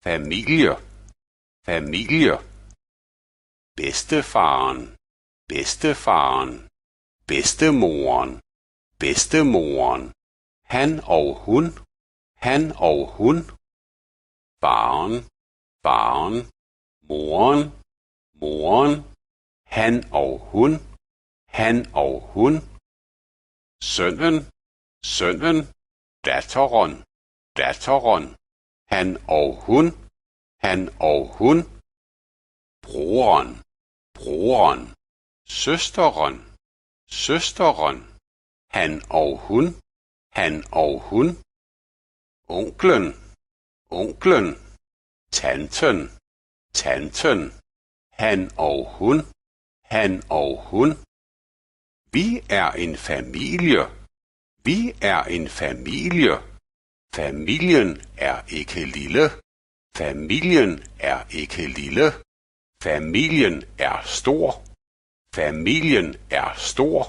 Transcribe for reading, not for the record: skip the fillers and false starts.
familie, familie. Bedstefaren, bedstefaren, bedstemoren, bedstemoren. Han og hun, han og hun. Faren, faren, moren, moren. Han og hun, han og hun. Sønnen, sønnen, datteren, datteren. Han og hun, han og hun. Broren, broren, søsteren, søsteren. Han og hun, han og hun. Onklen, onklen, tanten, tanten. Han og hun, han og hun. Vi er en familie, vi er en familie. Familien er ikke lille, familien er ikke lille. Familien er stor, familien er stor.